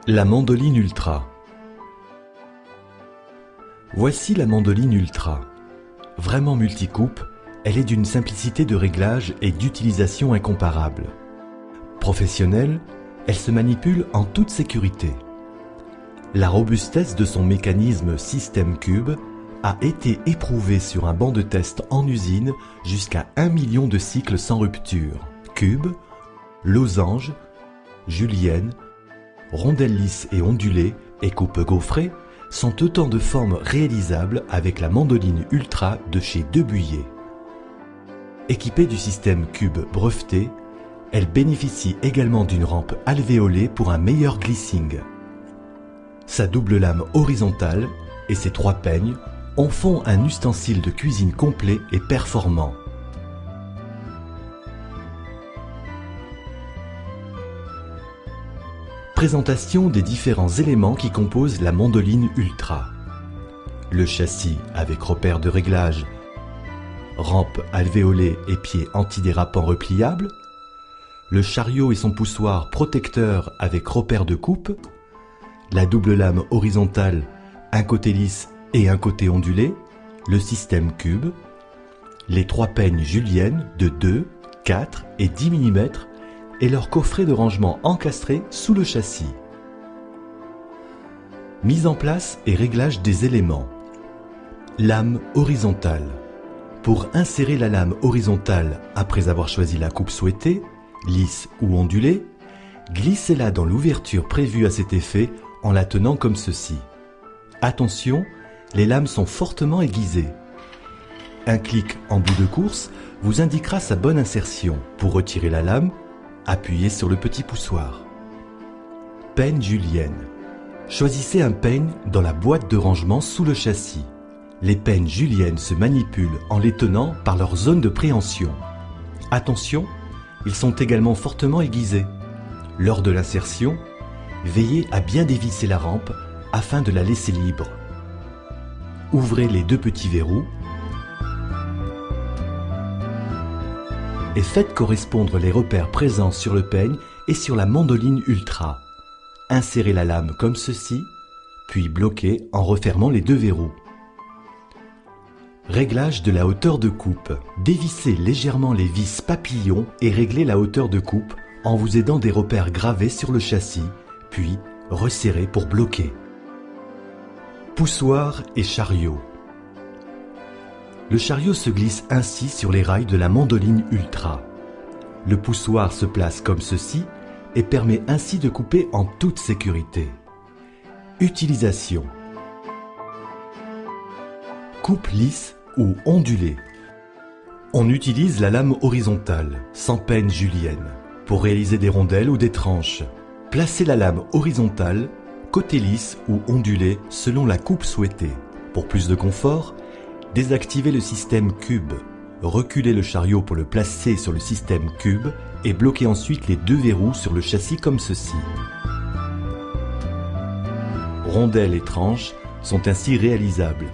La mandoline Ultra. Voici la mandoline Ultra. Vraiment multicoupe, elle est d'une simplicité de réglage et d'utilisation incomparable. Professionnelle, elle se manipule en toute sécurité. La robustesse de son mécanisme système cube a été éprouvée sur un banc de test en usine jusqu'à 1 million de cycles sans rupture. Cube, losange, julienne, rondelle lisse et ondulée et coupe gaufrée sont autant de formes réalisables avec la mandoline Ultra de chez Debuyer. Équipée du système cube breveté, elle bénéficie également d'une rampe alvéolée pour un meilleur glissing. Sa double lame horizontale et ses 3 peignes en font un ustensile de cuisine complet et performant. Présentation des différents éléments qui composent la mandoline Ultra. Le châssis avec repère de réglage, rampe alvéolée et pieds antidérapants repliables, le chariot et son poussoir protecteur avec repère de coupe, la double lame horizontale, un côté lisse et un côté ondulé, le système cube, les 3 peignes juliennes de 2, 4 et 10 mm et leur coffret de rangement encastré sous le châssis. Mise en place et réglage des éléments. Lame horizontale. Pour insérer la lame horizontale après avoir choisi la coupe souhaitée, lisse ou ondulée, glissez-la dans l'ouverture prévue à cet effet en la tenant comme ceci. Attention, les lames sont fortement aiguisées. Un clic en bout de course vous indiquera sa bonne insertion. Pour retirer la lame, appuyez sur le petit poussoir. Peigne julienne. Choisissez un peigne dans la boîte de rangement sous le châssis. Les peignes juliennes se manipulent en les tenant par leur zone de préhension. Attention, ils sont également fortement aiguisés. Lors de l'insertion, veillez à bien dévisser la rampe afin de la laisser libre. Ouvrez les 2 petits verrous et faites correspondre les repères présents sur le peigne et sur la mandoline Ultra. Insérez la lame comme ceci, puis bloquez en refermant les 2 verrous. Réglage de la hauteur de coupe. Dévissez légèrement les vis papillons et réglez la hauteur de coupe en vous aidant des repères gravés sur le châssis, puis resserrez pour bloquer. Poussoir et chariot. Le chariot se glisse ainsi sur les rails de la mandoline Ultra. Le poussoir se place comme ceci et permet ainsi de couper en toute sécurité. Utilisation. Coupe lisse ou ondulée. On utilise la lame horizontale, sans peine julienne, pour réaliser des rondelles ou des tranches. Placez la lame horizontale, côté lisse ou ondulé selon la coupe souhaitée. Pour plus de confort, désactivez le système cube. Reculez le chariot pour le placer sur le système cube et bloquez ensuite les 2 verrous sur le châssis comme ceci. Rondelles et tranches sont ainsi réalisables.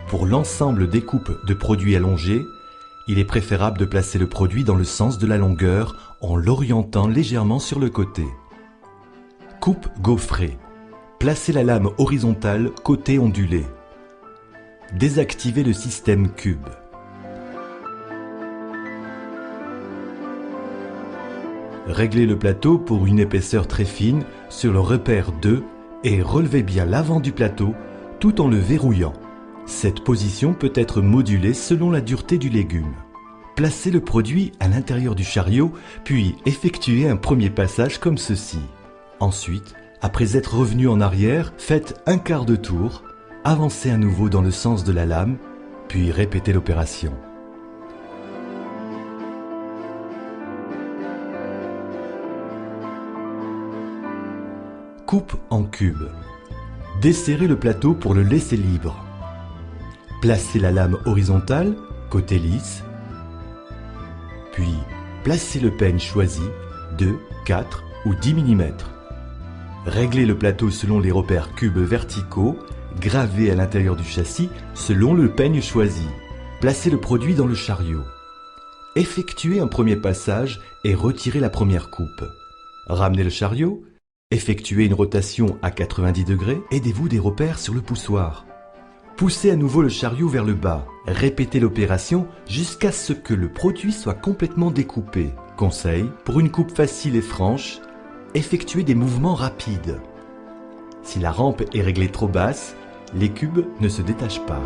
Pour l'ensemble des coupes de produits allongés, il est préférable de placer le produit dans le sens de la longueur en l'orientant légèrement sur le côté. Coupe gaufrée. Placez la lame horizontale côté ondulé. Désactivez le système cube. Réglez le plateau pour une épaisseur très fine sur le repère 2 et relevez bien l'avant du plateau tout en le verrouillant. Cette position peut être modulée selon la dureté du légume. Placez le produit à l'intérieur du chariot, puis effectuez un premier passage comme ceci. Ensuite, après être revenu en arrière, faites un quart de tour, avancez à nouveau dans le sens de la lame, puis répétez l'opération. Coupe en cube. Desserrez le plateau pour le laisser libre. Placez la lame horizontale, côté lisse, puis placez le peigne choisi, 2, 4 ou 10 mm. Réglez le plateau selon les repères cubes verticaux Gravez à l'intérieur du châssis selon le peigne choisi. Placez le produit dans le chariot. Effectuez un premier passage et retirez la première coupe. Ramenez le chariot, effectuez une rotation à 90 degrés, aidez-vous des repères sur le poussoir. Poussez à nouveau le chariot vers le bas. Répétez l'opération jusqu'à ce que le produit soit complètement découpé. Conseil, pour une coupe facile et franche, effectuez des mouvements rapides. Si la rampe est réglée trop basse, les cubes ne se détachent pas.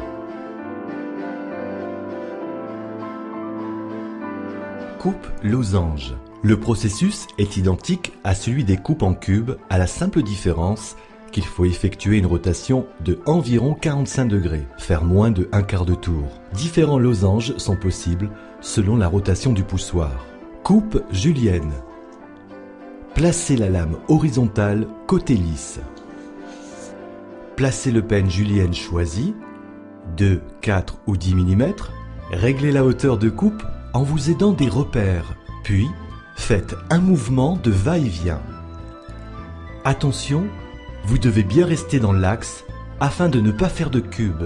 Coupe losange. Le processus est identique à celui des coupes en cubes, à la simple différence qu'il faut effectuer une rotation de environ 45 degrés, faire moins de un quart de tour. Différents losanges sont possibles selon la rotation du poussoir. Coupe julienne. Placez la lame horizontale côté lisse. Placez le peigne julienne choisi, 2, 4 ou 10 mm. Réglez la hauteur de coupe en vous aidant des repères, puis faites un mouvement de va-et-vient. Attention, vous devez bien rester dans l'axe afin de ne pas faire de cube.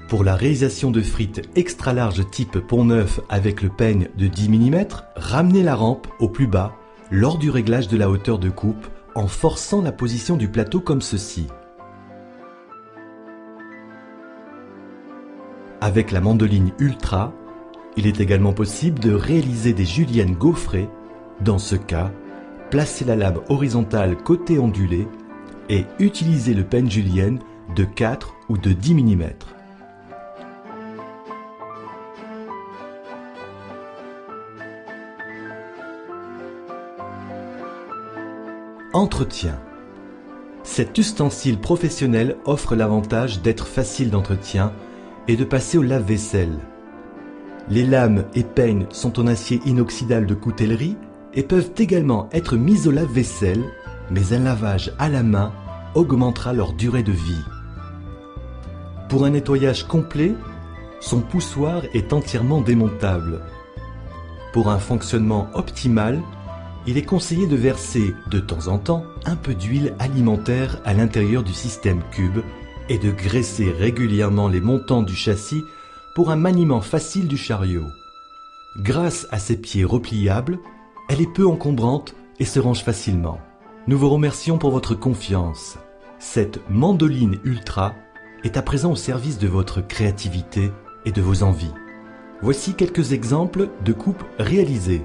Pour la réalisation de frites extra large type Pont-Neuf avec le peigne de 10 mm, ramenez la rampe au plus bas lors du réglage de la hauteur de coupe en forçant la position du plateau comme ceci. Avec la mandoline Ultra, il est également possible de réaliser des juliennes gaufrées. Dans ce cas, placez la lame horizontale côté ondulé et utilisez le peigne julienne de 4 ou de 10 mm. Entretien. Cet ustensile professionnel offre l'avantage d'être facile d'entretien et de passer au lave-vaisselle. Les lames et peignes sont en acier inoxydable de coutellerie et peuvent également être mises au lave-vaisselle, mais un lavage à la main augmentera leur durée de vie. Pour un nettoyage complet, son poussoir est entièrement démontable. Pour un fonctionnement optimal, il est conseillé de verser de temps en temps un peu d'huile alimentaire à l'intérieur du système cube et de graisser régulièrement les montants du châssis pour un maniement facile du chariot. Grâce à ses pieds repliables, elle est peu encombrante et se range facilement. Nous vous remercions pour votre confiance. Cette mandoline Ultra est à présent au service de votre créativité et de vos envies. Voici quelques exemples de coupes réalisées.